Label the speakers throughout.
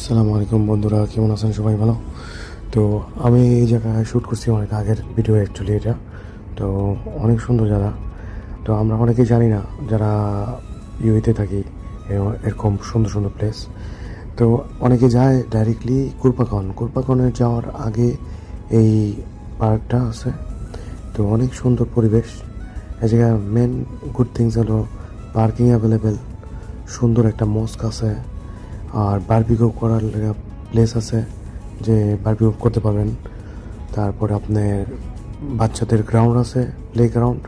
Speaker 1: আসসালামু আলাইকুম বন্ধুরা, কেমন আছেন সবাই? ভালো তো। আমি এই জায়গায় শ্যুট করছি অনেক আগের ভিডিও অ্যাকচুয়ালি এটা। তো অনেক সুন্দর জায়গা। তো আমরা অনেকেই জানি না যারা ইউএতে থাকি এরকম সুন্দর সুন্দর প্লেস। তো অনেকে যায় ডাইরেক্টলি কুরপাকনে যাওয়ার আগে এই পার্কটা আছে। তো অনেক সুন্দর পরিবেশ। এই জায়গায় মেন গুড থিংস হলো পার্কিং অ্যাভেলেবেল, সুন্দর একটা মস্ক আছে, আর বারবিকিউ করার প্লেস আছে যে বারবিকিউ করতে পারবেন। তারপরে আপনার বাচ্চাদের গ্রাউন্ড আছে, প্লে গ্রাউন্ড।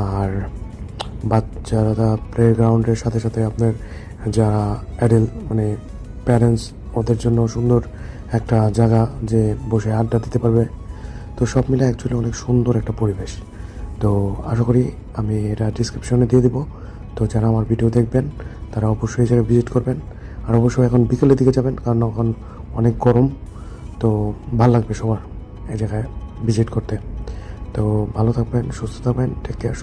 Speaker 1: আর বাচ্চারা প্লে গ্রাউন্ডের সাথে সাথে আপনার যারা অ্যাডাল্ট মানে প্যারেন্টস, ওদের জন্য সুন্দর একটা জায়গা যে বসে আড্ডা দিতে পারবে। তো সব মিলে অ্যাকচুয়ালি অনেক সুন্দর একটা পরিবেশ। তো আশা করি আমি এটা ডিসক্রিপশনে দিয়ে দিব। তো যারা আমার ভিডিও দেখবেন তারা অবশ্যই এই জায়গায় ভিজিট করবেন। আর অবশ্যই এখন বিকেলের দিকে যাবেন, কারণ এখন অনেক গরম। তো ভালো লাগবে সবার এই জায়গায় ভিজিট করতে। তো ভালো থাকবেন, সুস্থ থাকবেন, টেক কেয়ার।